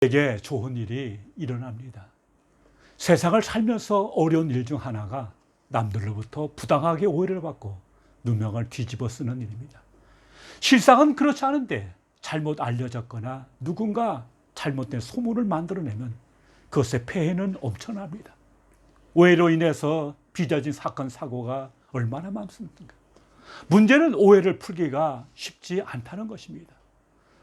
되게 좋은 일이 일어납니다. 세상을 살면서 어려운 일 중 하나가 남들로부터 부당하게 오해를 받고 누명을 뒤집어 쓰는 일입니다. 실상은 그렇지 않은데 잘못 알려졌거나 누군가 잘못된 소문을 만들어내면 그것의 폐해는 엄청납니다. 오해로 인해서 빚어진 사건 사고가 얼마나 많습니까? 문제는 오해를 풀기가 쉽지 않다는 것입니다.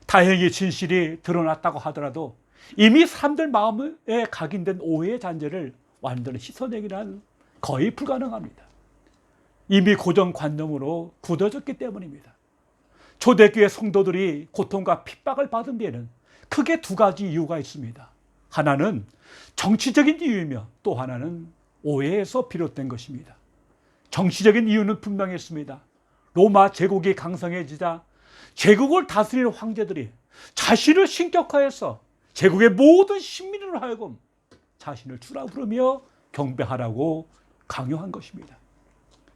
다행히 진실이 드러났다고 하더라도 이미 사람들 마음에 각인된 오해의 잔재를 완전히 씻어내기란 거의 불가능합니다. 이미 고정관념으로 굳어졌기 때문입니다. 초대교회 성도들이 고통과 핍박을 받은 데에는 크게 두 가지 이유가 있습니다. 하나는 정치적인 이유이며 또 하나는 오해에서 비롯된 것입니다. 정치적인 이유는 분명했습니다. 로마 제국이 강성해지자 제국을 다스리는 황제들이 자신을 신격화해서 제국의 모든 신민으로 하여금 자신을 주라 부르며 경배하라고 강요한 것입니다.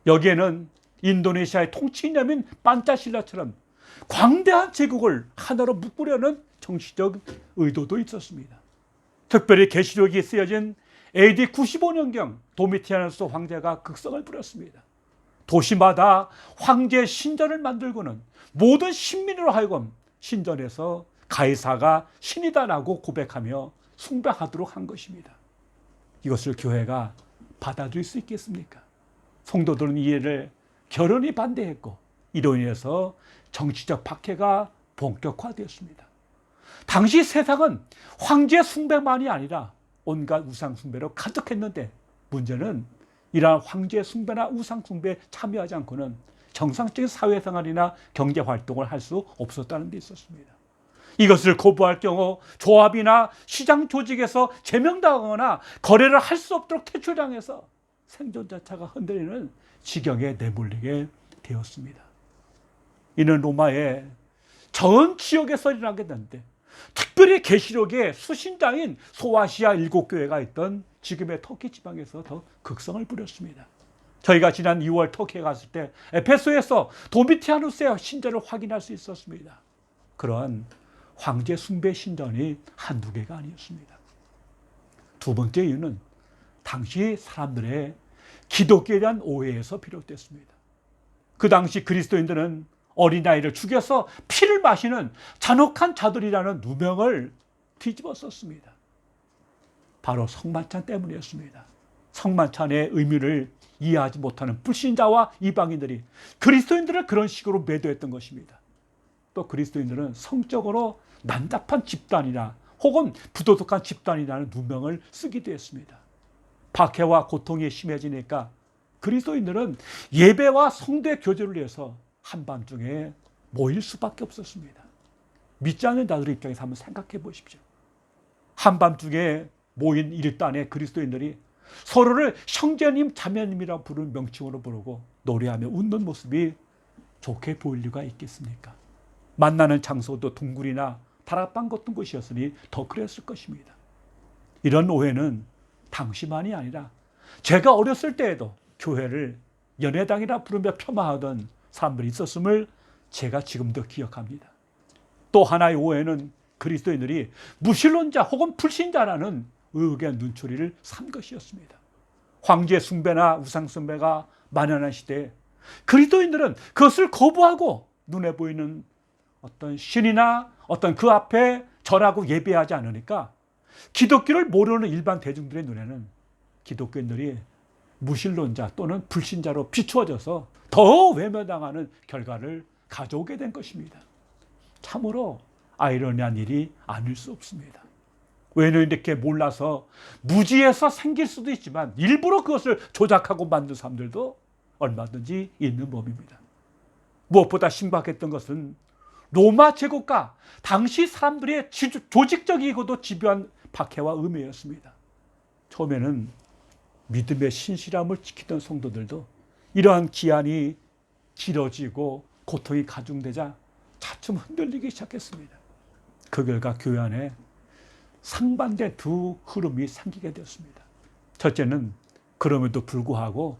여기에는 인도네시아의 통치인념인 판차실라처럼 광대한 제국을 하나로 묶으려는 정치적 의도도 있었습니다. 특별히 계시록이 쓰여진 AD 95년경 도미티아누스 황제가 극성을 부렸습니다. 도시마다 황제 신전을 만들고는 모든 신민으로 하여금 신전에서 가이사가 신이다라고 고백하며 숭배하도록 한 것입니다. 이것을 교회가 받아들일 수 있겠습니까? 성도들은 이해를 결연히 반대했고 이로 인해서 정치적 박해가 본격화되었습니다. 당시 세상은 황제 숭배만이 아니라 온갖 우상 숭배로 가득했는데 문제는 이러한 황제 숭배나 우상 숭배에 참여하지 않고는 정상적인 사회생활이나 경제활동을 할 수 없었다는 데 있었습니다. 이것을 거부할 경우 조합이나 시장 조직에서 제명당하거나 거래를 할 수 없도록 퇴출당해서 생존 자체가 흔들리는 지경에 내몰리게 되었습니다. 이는 로마의 전 지역에서 일어나게 되는데 특별히 계시록의 수신자인 소아시아 7교회가 있던 지금의 터키 지방에서 더 극성을 부렸습니다. 저희가 지난 2월 터키에 갔을 때 에페소에서 도미티아누스의 신전을 확인할 수 있었습니다. 그런 황제 숭배 신전이 한두 개가 아니었습니다. 두 번째 이유는 당시 사람들의 기독교에 대한 오해에서 비롯됐습니다. 그 당시 그리스도인들은 어린아이를 죽여서 피를 마시는 잔혹한 자들이라는 누명을 뒤집어 썼습니다. 바로 성만찬 때문이었습니다. 성만찬의 의미를 이해하지 못하는 불신자와 이방인들이 그리스도인들을 그런 식으로 매도했던 것입니다. 또 그리스도인들은 성적으로 난잡한 집단이나 혹은 부도덕한 집단이라는 누명을 쓰기도 했습니다. 박해와 고통이 심해지니까 그리스도인들은 예배와 성도의 교제를 위해서 한밤중에 모일 수밖에 없었습니다. 믿지 않는 자들 입장에서 한번 생각해 보십시오. 한밤중에 모인 일단의 그리스도인들이 서로를 형제님, 자매님이라고 부르는 명칭으로 부르고 노래하며 웃는 모습이 좋게 보일 리가 있겠습니까? 만나는 장소도 둥굴이나 다락방 같은 곳이었으니 더 그랬을 것입니다. 이런 오해는 당시만이 아니라 제가 어렸을 때에도 교회를 연회당이라 부르며 폄하하던 사람들이 있었음을 제가 지금도 기억합니다. 또 하나의 오해는 그리스도인들이 무신론자 혹은 불신자라는 의혹의 눈초리를 산 것이었습니다. 황제 숭배나 우상 숭배가 만연한 시대에 그리스도인들은 그것을 거부하고 눈에 보이는 어떤 신이나 어떤 그 앞에 절하고 예배하지 않으니까 기독교를 모르는 일반 대중들의 눈에는 기독교인들이 무신론자 또는 불신자로 비추어져서 더 외면당하는 결과를 가져오게 된 것입니다. 참으로 아이러니한 일이 아닐 수 없습니다. 왜냐하면 이렇게 몰라서 무지해서 생길 수도 있지만 일부러 그것을 조작하고 만든 사람들도 얼마든지 있는 법입니다. 무엇보다 심각했던 것은 로마 제국과 당시 사람들의 조직적이고도 집요한 박해와 음해였습니다. 처음에는 믿음의 신실함을 지키던 성도들도 이러한 기한이 길어지고 고통이 가중되자 차츰 흔들리기 시작했습니다. 그 결과 교회 안에 상반된 두 흐름이 생기게 되었습니다. 첫째는 그럼에도 불구하고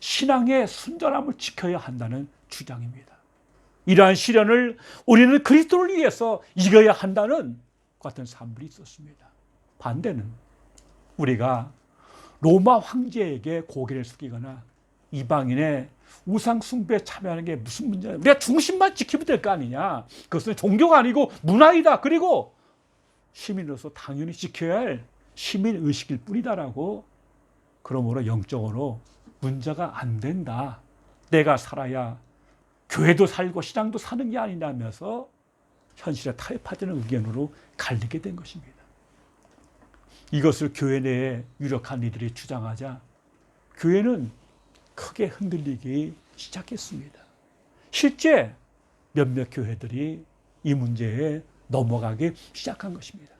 신앙의 순전함을 지켜야 한다는 주장입니다. 이러한 시련을 우리는 그리스도를 위해서 이겨야 한다는 같은 산물이 있었습니다. 반대는 우리가 로마 황제에게 고개를 숙이거나 이방인의 우상 숭배에 참여하는 게 무슨 문제냐. 우리가 중심만 지키면 될 거 아니냐. 그것은 종교가 아니고 문화이다. 그리고 시민으로서 당연히 지켜야 할 시민의식일 뿐이다라고, 그러므로 영적으로 문제가 안 된다. 내가 살아야 교회도 살고 신앙도 사는 게 아니냐면서 현실에 타협하자는 의견으로 갈리게 된 것입니다. 이것을 교회 내에 유력한 이들이 주장하자 교회는 크게 흔들리기 시작했습니다. 실제 몇몇 교회들이 이 문제에 넘어가기 시작한 것입니다.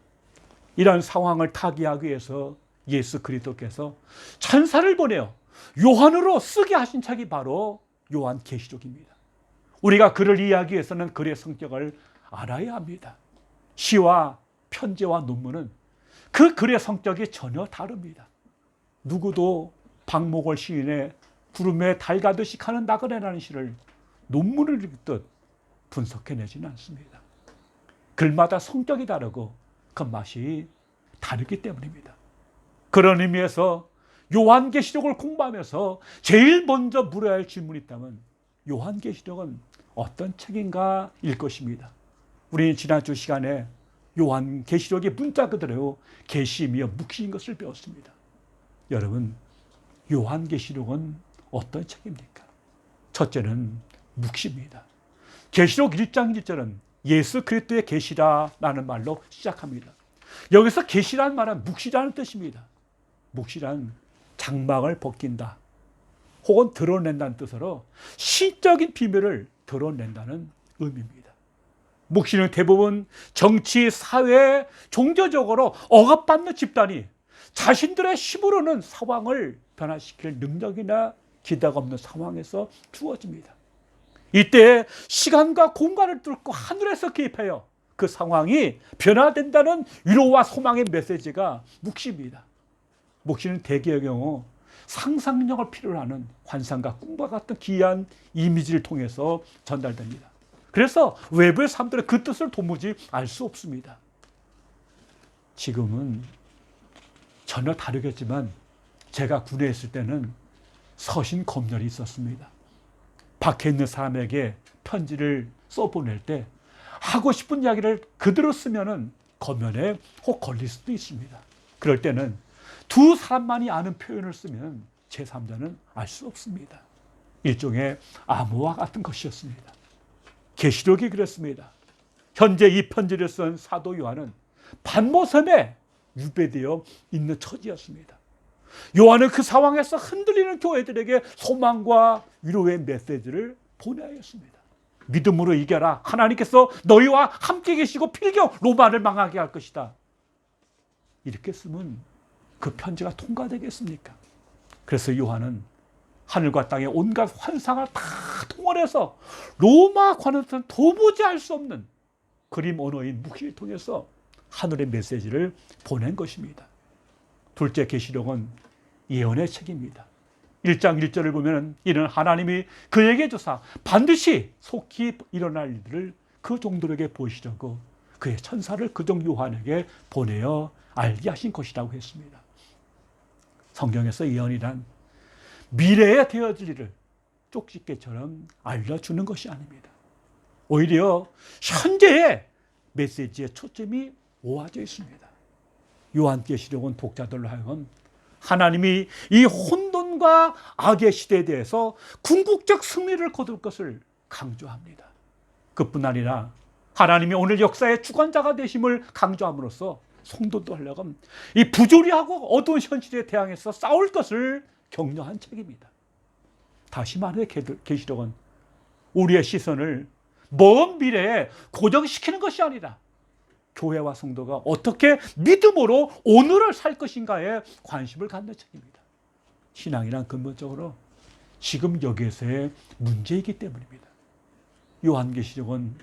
이런 상황을 타개하기 위해서 예수 그리스도께서 천사를 보내어 요한으로 쓰게 하신 책이 바로 요한계시록입니다. 우리가 글을 이해하기 위해서는 글의 성격을 알아야 합니다. 시와 편지와 논문은 그 글의 성격이 전혀 다릅니다. 누구도 박목월 시인의 구름에 달 가듯이 가는 나그네라는 시를 논문을 읽듯 분석해내지는 않습니다. 글마다 성격이 다르고 그 맛이 다르기 때문입니다. 그런 의미에서 요한계시록을 공부하면서 제일 먼저 물어야 할 질문이 있다면 요한계시록은 어떤 책인가일 것입니다. 우리는 지난주 시간에 요한계시록의 문자 그대로 계시이며 묵시인 것을 배웠습니다. 여러분, 요한계시록은 어떤 책입니까? 첫째는 묵시입니다. 계시록 1장 1절은 예수 그리스도의 계시라라는 말로 시작합니다. 여기서 계시라는 말은 묵시라는 뜻입니다. 묵시란 장막을 벗긴다 혹은 드러낸다는 뜻으로 신적인 비밀을 드러낸다는 의미입니다. 묵시는 대부분 정치, 사회, 종교적으로 억압받는 집단이 자신들의 힘으로는 상황을 변화시킬 능력이나 기대가 없는 상황에서 주어집니다. 이때 시간과 공간을 뚫고 하늘에서 개입하여 그 상황이 변화된다는 위로와 소망의 메시지가 묵시입니다. 묵시는 대개의 경우 상상력을 필요로 하는 환상과 꿈과 같은 기이한 이미지를 통해서 전달됩니다. 그래서 외부의 사람들은 그 뜻을 도무지 알 수 없습니다. 지금은 전혀 다르겠지만 제가 군에 있을 때는 서신 검열이 있었습니다. 밖에 있는 사람에게 편지를 써보낼 때 하고 싶은 이야기를 그대로 쓰면은 검열에 혹 걸릴 수도 있습니다. 그럴 때는 두 사람만이 아는 표현을 쓰면 제3자는 알 수 없습니다. 일종의 암호와 같은 것이었습니다. 계시록이 그랬습니다. 현재 이 편지를 쓴 사도 요한은 반모섬에 유배되어 있는 처지였습니다. 요한은 그 상황에서 흔들리는 교회들에게 소망과 위로의 메시지를 보내야 했습니다. 믿음으로 이겨라. 하나님께서 너희와 함께 계시고 필경 로마를 망하게 할 것이다. 이렇게 쓰면 그 편지가 통과되겠습니까? 그래서 요한은 하늘과 땅의 온갖 환상을 다 통월해서 로마관에서는 도무지 알 수 없는 그림 언어인 묵시를 통해서 하늘의 메시지를 보낸 것입니다. 둘째 계시록은 예언의 책입니다. 1장 1절을 보면 이는 하나님이 그에게 주사 반드시 속히 일어날 일들을 그 종들에게 보이시려고 그의 천사를 그종 요한에게 보내어 알게 하신 것이라고 했습니다. 성경에서 예언이란 미래에 되어질 일을 쪽집게처럼 알려주는 것이 아닙니다. 오히려 현재의 메시지에 초점이 모아져 있습니다. 요한계시록은 독자들로 하여금 하나님이 이 혼돈과 악의 시대에 대해서 궁극적 승리를 거둘 것을 강조합니다. 그뿐 아니라 하나님이 오늘 역사의 주관자가 되심을 강조함으로써 성도도 하려고 이 부조리하고 어두운 현실에 대항해서 싸울 것을 격려한 책입니다. 다시 말해 계시록은 우리의 시선을 먼 미래에 고정시키는 것이 아니라 교회와 성도가 어떻게 믿음으로 오늘을 살 것인가에 관심을 갖는 책입니다. 신앙이란 근본적으로 지금 여기에서의 문제이기 때문입니다. 요한계시록은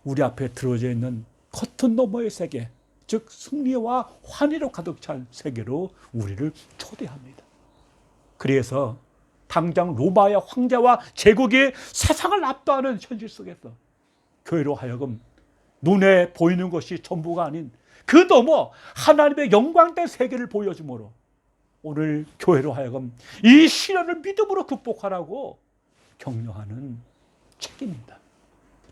우리 앞에 들어져 있는 커튼 너머의 세계, 즉 승리와 환희로 가득 찬 세계로 우리를 초대합니다. 그래서 당장 로마의 황제와 제국이 세상을 압도하는 현실 속에서 교회로 하여금 눈에 보이는 것이 전부가 아닌 그 넘어 하나님의 영광된 세계를 보여주므로 오늘 교회로 하여금 이 시련을 믿음으로 극복하라고 격려하는 책입니다.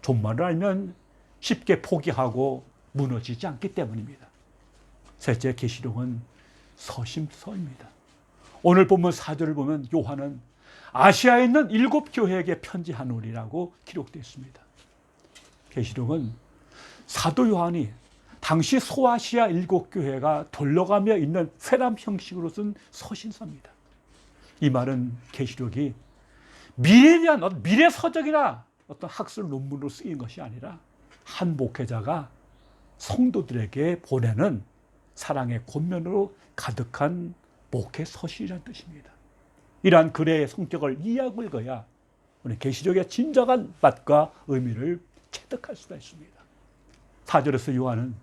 종말을 알면 쉽게 포기하고 무너지지 않기 때문입니다. 셋째, 계시록은 서심서입니다. 오늘 본문 4절을 보면 요한은 아시아에 있는 7교회에게 편지하노니라고 기록되어 있습니다. 계시록은 사도 요한이 당시 소아시아 7교회가 돌려가며 있는 회람 형식으로 쓴 서신서입니다. 이 말은 계시록이 미래에 대한 미래 서적이나 어떤 학술 논문으로 쓰인 것이 아니라 한 목회자가 성도들에게 보내는 사랑의 권면으로 가득한 목회 서신이라는 뜻입니다. 이러한 글의 성격을 이해하고 읽어야 우리 계시록의 진정한 맛과 의미를 체득할 수가 있습니다. 4절에서 요한은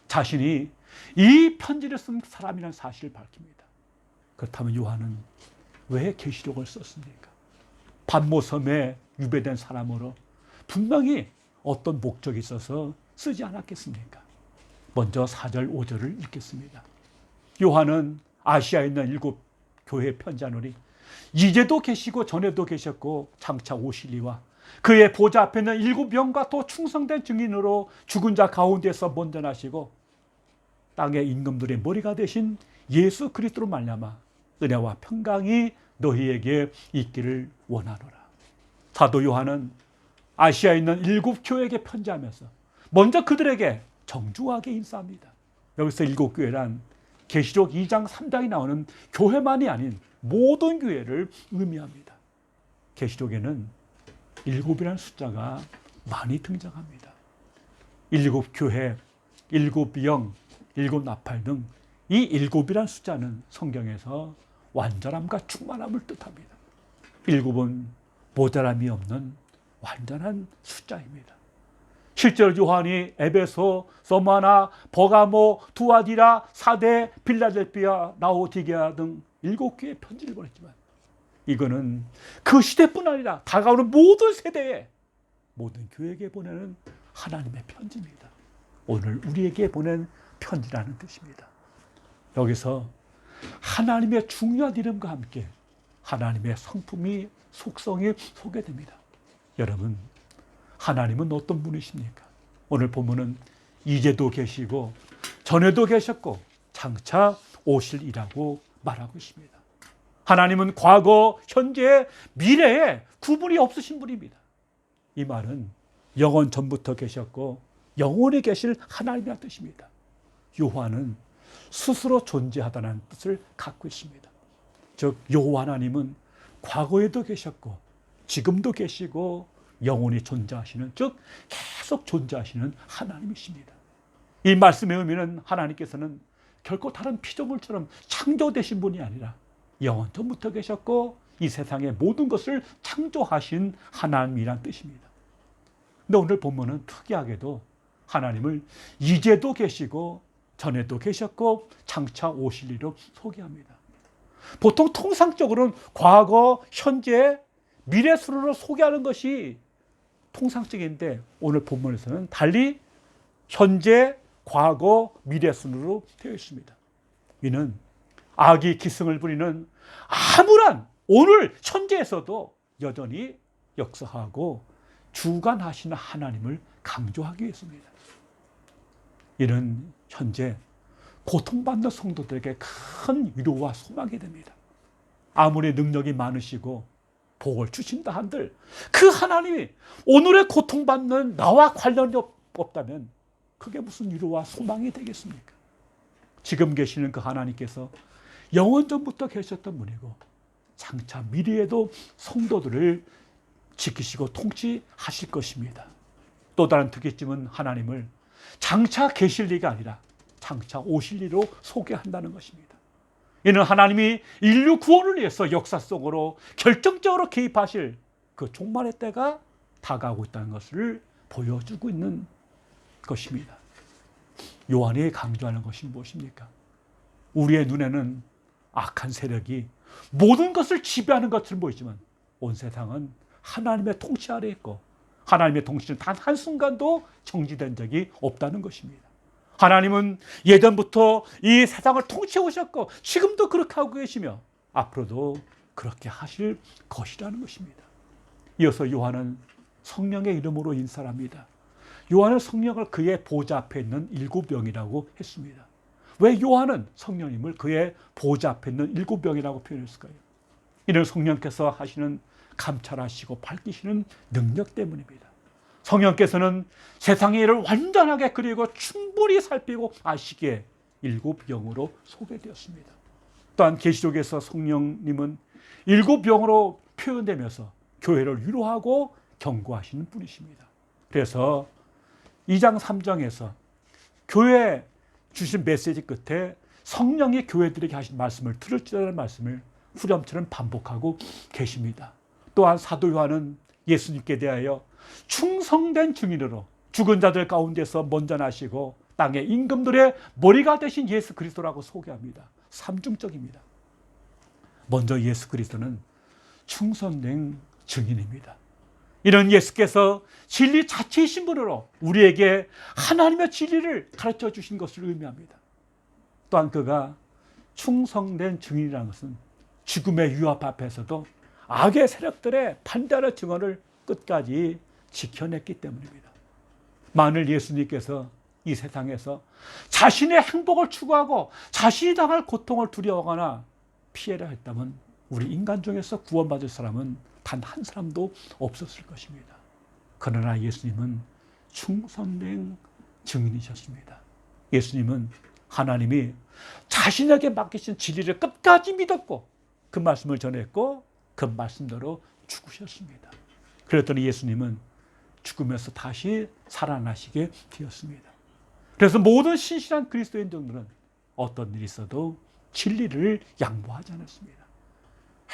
자신이 이 편지를 쓴 사람이라는 사실을 밝힙니다. 그렇다면 요한은 왜 계시록을 썼습니까? pat모섬에 유배된 사람으로 분명히 어떤 목적이 있어서 쓰지 않았겠습니까? 먼저 4절, 5절을 읽겠습니다. 요한은 아시아에 있는 7교회에 편지하노니 이제도 계시고 전에도 계셨고 장차 오시리와 그의 보좌 앞에 있는 7영과 또 충성된 증인으로 죽은 자 가운데서 먼저 나시고 땅의 임금들의 머리가 되신 예수 그리스도로 말미암아 은혜와 평강이 너희에게 있기를 원하노라. 사도 요한은 아시아에 있는 7교회에게 편지하면서 먼저 그들에게 정중하게 인사합니다. 여기서 7교회란 계시록 2장 3장이 나오는 교회만이 아닌 모든 교회를 의미합니다. 계시록에는 7이라는 숫자가 많이 등장합니다. 7교회, 7영, 7나팔 등 이 7이라는 숫자는 성경에서 완전함과 충만함을 뜻합니다. 7은 모자람이 없는 완전한 숫자입니다. 실제로 요한이 에베소, 서마나, 버가모, 두아디라, 사데, 빌라델피아, 라오디게아 등 7개의 편지를 보냈지만 이거는 그 시대뿐 아니라 다가오는 모든 세대에 모든 교회에게 보내는 하나님의 편지입니다. 오늘 우리에게 보낸 편지라는 뜻입니다. 여기서 하나님의 중요한 이름과 함께 하나님의 성품이 속성이 소개됩니다. 여러분, 하나님은 어떤 분이십니까? 오늘 본문은 이제도 계시고 전에도 계셨고 장차 오실이라고 말하고 있습니다. 하나님은 과거, 현재, 미래에 구분이 없으신 분입니다. 이 말은 영원 전부터 계셨고 영원히 계실 하나님이라는 뜻입니다. 요한은 스스로 존재하다는 뜻을 갖고 있습니다. 즉 여호와 하나님은 과거에도 계셨고 지금도 계시고 영원히 존재하시는, 즉 계속 존재하시는 하나님이십니다. 이 말씀의 의미는 하나님께서는 결코 다른 피조물처럼 창조되신 분이 아니라 영원 전부터 계셨고 이 세상의 모든 것을 창조하신 하나님이란 뜻입니다. 근데 오늘 본문은 특이하게도 하나님을 이제도 계시고 전에도 계셨고 장차 오실 이로 소개합니다. 보통 통상적으로는 과거, 현재, 미래 순으로 소개하는 것이 통상적인데 오늘 본문에서는 달리 현재, 과거, 미래 순으로 되어 있습니다. 이는 악이 기승을 부리는 암울한 오늘 현재에서도 여전히 역사하고 주관하시는 하나님을 강조하기 위해서입니다. 이는 현재 고통받는 성도들에게 큰 위로와 소망이 됩니다. 아무리 능력이 많으시고 복을 주신다 한들 그 하나님이 오늘의 고통받는 나와 관련이 없다면 그게 무슨 위로와 소망이 되겠습니까? 지금 계시는 그 하나님께서 영원 전부터 계셨던 분이고 장차 미래에도 성도들을 지키시고 통치하실 것입니다. 또 다른 특이점은 하나님을 장차 계실 리가 아니라 장차 오실 리로 소개한다는 것입니다. 이는 하나님이 인류 구원을 위해서 역사 속으로 결정적으로 개입하실 그 종말의 때가 다가오고 있다는 것을 보여주고 있는 것입니다. 요한이 강조하는 것이 무엇입니까? 우리의 눈에는 악한 세력이 모든 것을 지배하는 것처럼 보이지만 온 세상은 하나님의 통치 아래에 있고 하나님의 통치는 단 한순간도 정지된 적이 없다는 것입니다. 하나님은 예전부터 이 세상을 통치해 오셨고 지금도 그렇게 하고 계시며 앞으로도 그렇게 하실 것이라는 것입니다. 이어서 요한은 성령의 이름으로 인사를 합니다. 요한은 성령을 그의 보좌 앞에 있는 일곱 영이라고 했습니다. 왜 요한은 성령님을 그의 보좌 앞에 있는 일곱 영이라고 표현했을까요? 이는 성령께서 하시는 감찰하시고 밝히시는 능력 때문입니다. 성령께서는 세상의 일을 완전하게 그리고 충분히 살피고 아시기에 일곱 영으로 소개되었습니다. 또한 계시록에서 성령님은 일곱 영으로 표현되면서 교회를 위로하고 경고하시는 분이십니다. 그래서 2장 3장에서 교회에 주신 메시지 끝에 성령이 교회들에게 하신 말씀을 들을지라는 말씀을 후렴처럼 반복하고 계십니다. 또한 사도 요한은 예수님께 대하여 충성된 증인으로 죽은 자들 가운데서 먼저 나시고 땅의 임금들의 머리가 되신 예수 그리스도라고 소개합니다. 삼중적입니다. 먼저 예수 그리스도는 충성된 증인입니다. 이런 예수께서 진리 자체이신 분으로 우리에게 하나님의 진리를 가르쳐 주신 것을 의미합니다. 또한 그가 충성된 증인이라는 것은 죽음의 위협 앞에서도 악의 세력들의 반대하는 증언을 끝까지 지켜냈기 때문입니다. 만일 예수님께서 이 세상에서 자신의 행복을 추구하고 자신이 당할 고통을 두려워하거나 피해라 했다면 우리 인간 중에서 구원받을 사람은 단 한 사람도 없었을 것입니다. 그러나 예수님은 충성된 증인이셨습니다. 예수님은 하나님이 자신에게 맡기신 진리를 끝까지 믿었고 그 말씀을 전했고 그 말씀대로 죽으셨습니다. 그랬더니 예수님은 죽으면서 다시 살아나시게 되었습니다. 그래서 모든 신실한 그리스도인들은 어떤 일이 있어도 진리를 양보하지 않았습니다.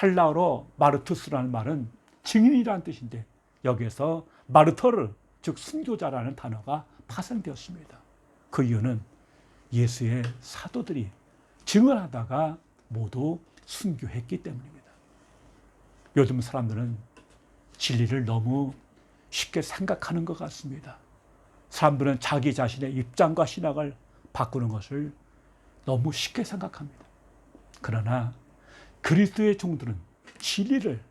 헬라어로 마르투스라는 말은 증인이라는 뜻인데 여기에서 마르터르 즉 순교자라는 단어가 파생되었습니다. 그 이유는 예수의 사도들이 증언하다가 모두 순교했기 때문입니다. 요즘 사람들은 진리를 너무 쉽게 생각하는 것 같습니다. 사람들은 자기 자신의 입장과 신학을 바꾸는 것을 너무 쉽게 생각합니다. 그러나 그리스도의 종들은 진리를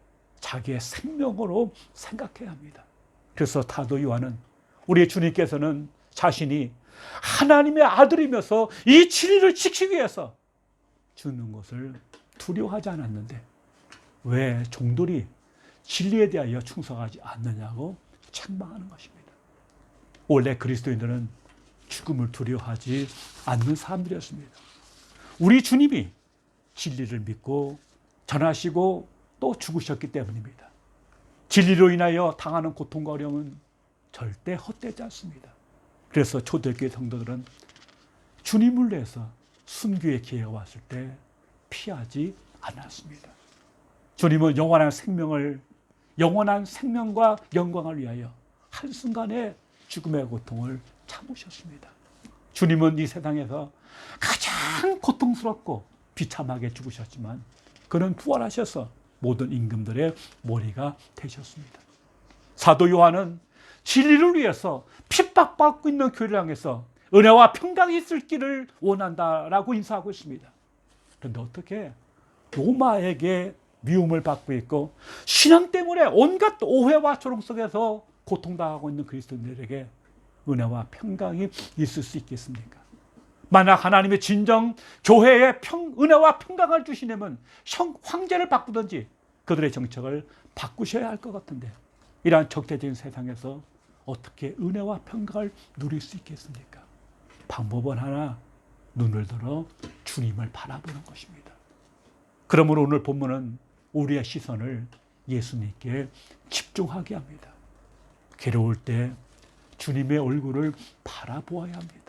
자기의 생명으로 생각해야 합니다. 그래서 사도 요한은 우리 주님께서는 자신이 하나님의 아들이면서 이 진리를 지키기 위해서 죽는 것을 두려워하지 않았는데 왜 종들이 진리에 대하여 충성하지 않느냐고 책망하는 것입니다. 원래 그리스도인들은 죽음을 두려워하지 않는 사람들이었습니다. 우리 주님이 진리를 믿고 전하시고 또 죽으셨기 때문입니다. 진리로 인하여 당하는 고통과 어려움은 절대 헛되지 않습니다. 그래서 초대교회 성도들은 주님을 위해서 순교의 기회가 왔을 때 피하지 않았습니다. 주님은 영원한 생명과 영광을 위하여 한순간에 죽음의 고통을 참으셨습니다. 주님은 이 세상에서 가장 고통스럽고 비참하게 죽으셨지만 그는 부활하셔서 모든 임금들의 머리가 되셨습니다. 사도 요한은 진리를 위해서 핍박받고 있는 교회를 향해서 은혜와 평강이 있을 길을 원한다라고 인사하고 있습니다. 그런데 어떻게 로마에게 미움을 받고 있고 신앙 때문에 온갖 오해와 조롱 속에서 고통당하고 있는 그리스도인들에게 은혜와 평강이 있을 수 있겠습니까? 만약 하나님의 진정 교회에 은혜와 평강을 주시려면 황제를 바꾸든지 그들의 정책을 바꾸셔야 할 것 같은데 이러한 적대적인 세상에서 어떻게 은혜와 평강을 누릴 수 있겠습니까? 방법은 하나, 눈을 들어 주님을 바라보는 것입니다. 그러므로 오늘 본문은 우리의 시선을 예수님께 집중하게 합니다. 괴로울 때 주님의 얼굴을 바라보아야 합니다.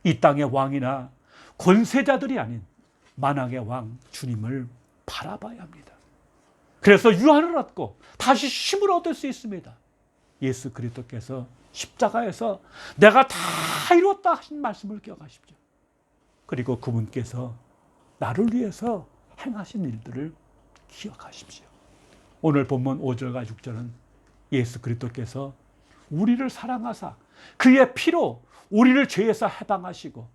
이 땅의 왕이나 권세자들이 아닌 만왕의 왕 주님을 바라봐야 합니다. 그래서 유한을 얻고 다시 힘을 얻을 수 있습니다. 예수 그리스도께서 십자가에서 내가 다 이뤘다 하신 말씀을 기억하십시오. 그리고 그분께서 나를 위해서 행하신 일들을 기억하십시오. 오늘 본문 5절과 6절은 예수 그리스도께서 우리를 사랑하사 그의 피로 우리를 죄에서 해방하시고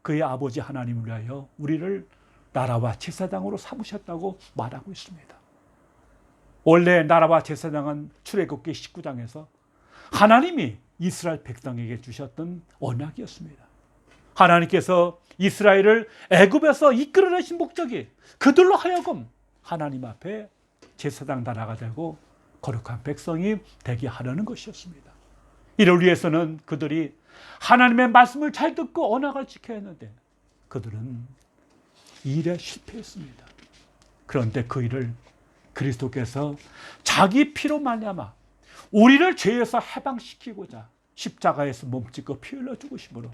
그의 아버지 하나님을 위하여 우리를 나라와 제사장으로 삼으셨다고 말하고 있습니다. 원래 나라와 제사장은 출애굽기 19장에서 하나님이 이스라엘 백성에게 주셨던 언약이었습니다. 하나님께서 이스라엘을 애굽에서 이끌어내신 목적이 그들로 하여금 하나님 앞에 제사장 나라가 되고 거룩한 백성이 되게 하려는 것이었습니다. 이를 위해서는 그들이 하나님의 말씀을 잘 듣고 언약을 지켜야 했는데 그들은 일에 실패했습니다. 그런데 그 일을 그리스도께서 자기 피로 말미암아 우리를 죄에서 해방시키고자 십자가에서 몸짓고 피 흘려 죽으심으로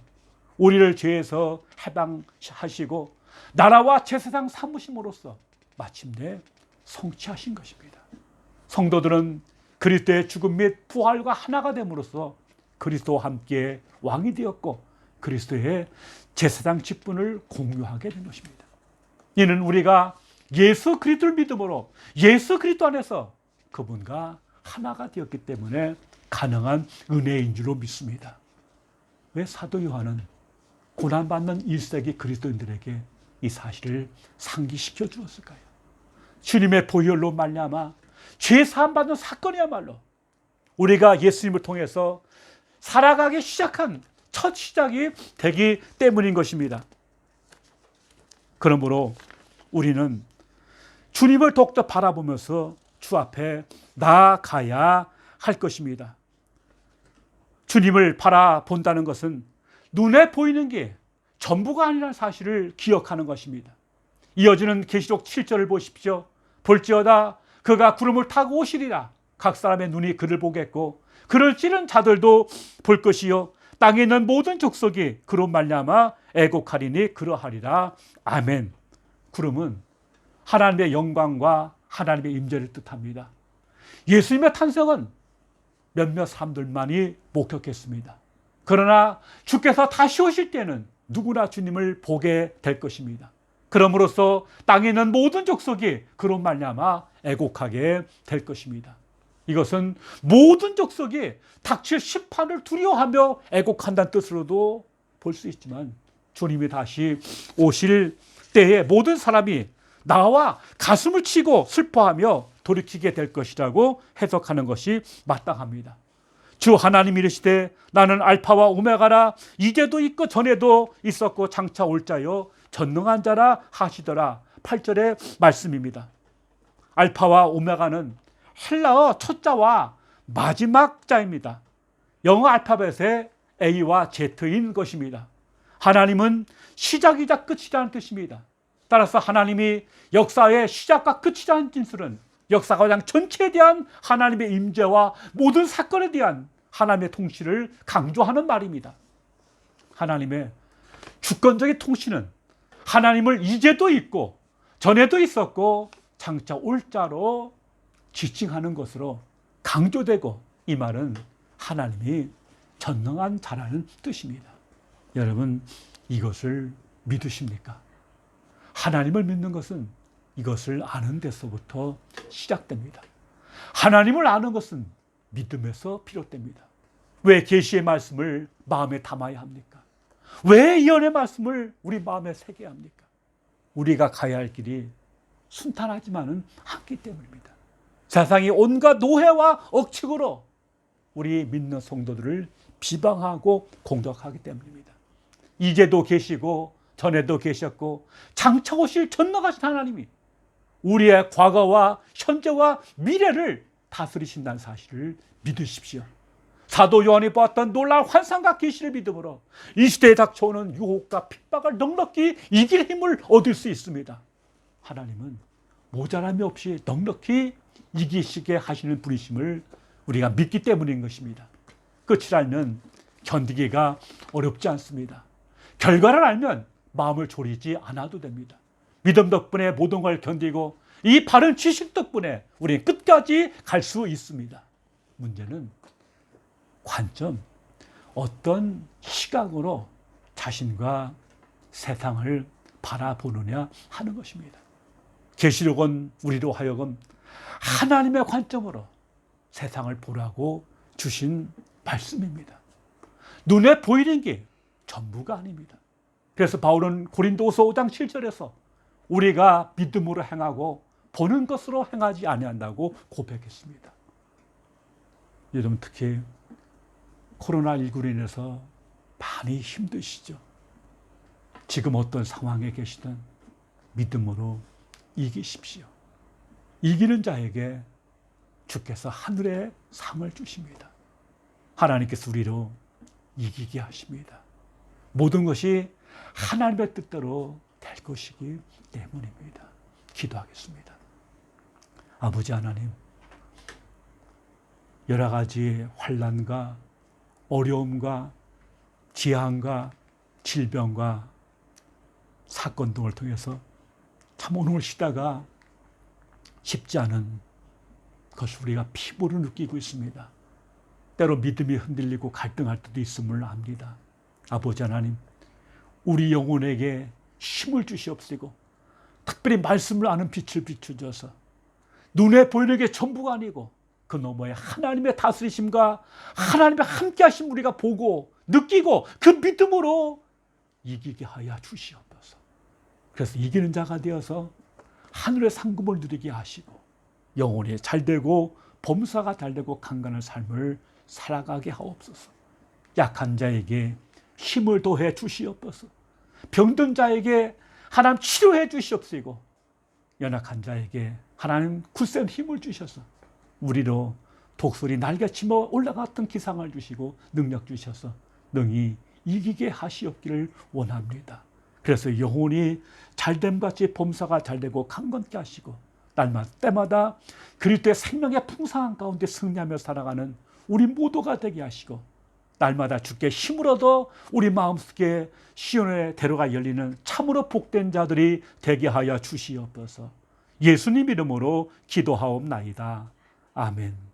우리를 죄에서 해방하시고 나라와 제사장 삼으심으로써 마침내 성취하신 것입니다. 성도들은 그리스도의 죽음 및 부활과 하나가 됨으로써 그리스도와 함께 왕이 되었고 그리스도의 제사장 직분을 공유하게 된 것입니다. 이는 우리가 예수 그리스도를 믿음으로 예수 그리스도 안에서 그분과 하나가 되었기 때문에 가능한 은혜인 줄로 믿습니다. 왜 사도 요한은 고난받는 1세기 그리스도인들에게 이 사실을 상기시켜 주었을까요? 주님의 보혈로 말미암아 죄 사함 받는 사건이야말로 우리가 예수님을 통해서 살아가기 시작한 첫 시작이 되기 때문인 것입니다. 그러므로 우리는 주님을 더욱더 바라보면서 주 앞에 나아가야 할 것입니다. 주님을 바라본다는 것은 눈에 보이는 게 전부가 아니라는 사실을 기억하는 것입니다. 이어지는 계시록 7절을 보십시오. 볼지어다 그가 구름을 타고 오시리라. 각 사람의 눈이 그를 보겠고 그를 찌른 자들도 볼 것이요 땅에 있는 모든 족속이 그로 말미암아 애곡하리니 그러하리라. 아멘. 구름은 하나님의 영광과 하나님의 임재를 뜻합니다. 예수님의 탄생은 몇몇 사람들만이 목격했습니다. 그러나 주께서 다시 오실 때는 누구나 주님을 보게 될 것입니다. 그럼으로써 땅에 있는 모든 족속이 그로 말미암아 애곡하게 될 것입니다. 이것은 모든 족속이 닥칠 심판을 두려워하며 애곡한다는 뜻으로도 볼 수 있지만 주님이 다시 오실 때에 모든 사람이 나와 가슴을 치고 슬퍼하며 돌이키게 될 것이라고 해석하는 것이 마땅합니다. 주 하나님이 이르시되 나는 알파와 오메가라 이제도 있고 전에도 있었고 장차 올 자요 전능한 자라 하시더라. 8절의 말씀입니다. 알파와 오메가는 헬라어 첫 자와 마지막 자입니다. 영어 알파벳의 A와 Z인 것입니다. 하나님은 시작이자 끝이라는 뜻입니다. 따라서 하나님이 역사의 시작과 끝이라는 진술은 역사 과정 전체에 대한 하나님의 임재와 모든 사건에 대한 하나님의 통치를 강조하는 말입니다. 하나님의 주권적인 통치는 하나님을 이제도 있고 전에도 있었고 장차 올 자로 지칭하는 것으로 강조되고 이 말은 하나님이 전능한 자라는 뜻입니다. 여러분 이것을 믿으십니까? 하나님을 믿는 것은 이것을 아는 데서부터 시작됩니다. 하나님을 아는 것은 믿음에서 비롯됩니다. 왜 계시의 말씀을 마음에 담아야 합니까? 왜 예언의 말씀을 우리 마음에 새겨야 합니까? 우리가 가야 할 길이 순탄하지만은 않기 때문입니다. 세상이 온갖 노해와 억측으로 우리 믿는 성도들을 비방하고 공격하기 때문입니다. 이제도 계시고 전에도 계셨고 장차 오실 전능하신 하나님이 우리의 과거와 현재와 미래를 다스리신다는 사실을 믿으십시오. 사도 요한이 보았던 놀라운 환상과 계시를 믿음으로 이 시대에 닥쳐오는 유혹과 핍박을 넉넉히 이길 힘을 얻을 수 있습니다. 하나님은 모자람이 없이 넉넉히 이기시게 하시는 분이심을 우리가 믿기 때문인 것입니다. 끝을 알면 견디기가 어렵지 않습니다. 결과를 알면 마음을 졸이지 않아도 됩니다. 믿음 덕분에 모든 걸 견디고 이 바른 지식 덕분에 우리는 끝까지 갈 수 있습니다. 문제는 관점, 어떤 시각으로 자신과 세상을 바라보느냐 하는 것입니다. 계시록은 우리로 하여금 하나님의 관점으로 세상을 보라고 주신 말씀입니다. 눈에 보이는 게 전부가 아닙니다. 그래서 바울은 고린도후서 5장 7절에서 우리가 믿음으로 행하고 보는 것으로 행하지 아니한다고 고백했습니다. 여러분 특히 코로나19로 인해서 많이 힘드시죠? 지금 어떤 상황에 계시든 믿음으로 이기십시오. 이기는 자에게 주께서 하늘의 상을 주십니다. 하나님께서 우리로 이기게 하십니다. 모든 것이 하나님의 뜻대로 될 것이기 때문입니다. 기도하겠습니다. 아버지 하나님, 여러 가지 환난과 어려움과 재앙과 질병과 사건 등을 통해서 참 오늘 쉬다가 쉽지 않은 것을 우리가 피부로 느끼고 있습니다. 때로 믿음이 흔들리고 갈등할 때도 있음을 압니다. 아버지 하나님, 우리 영혼에게 힘을 주시옵시고 특별히 말씀을 아는 빛을 비추셔서 눈에 보이는 게 전부가 아니고 그 너머에 하나님의 다스리심과 하나님의 함께하심 우리가 보고 느끼고 그 믿음으로 이기게 하여 주시옵소서. 그래서 이기는 자가 되어서 하늘의 상급을 누리게 하시고 영혼이 잘되고 범사가 잘되고 강건한 삶을 살아가게 하옵소서. 약한 자에게 힘을 더해 주시옵소서. 병든 자에게 하나님 치료해 주시옵시고 연약한 자에게 하나님 굳센 힘을 주셔서 우리로 독수리 날개치며 올라갔던 기상을 주시고 능력 주셔서 능히 이기게 하시옵기를 원합니다. 그래서 영혼이 잘됨같이 범사가 잘되고 강건케 하시고 날마다 때마다 그리스도의 생명의 풍성한 가운데 승리하며 살아가는 우리 모두가 되게 하시고 날마다 주께 힘을 얻어 우리 마음속에 시온의 대로가 열리는 참으로 복된 자들이 되게 하여 주시옵소서. 예수님 이름으로 기도하옵나이다. 아멘.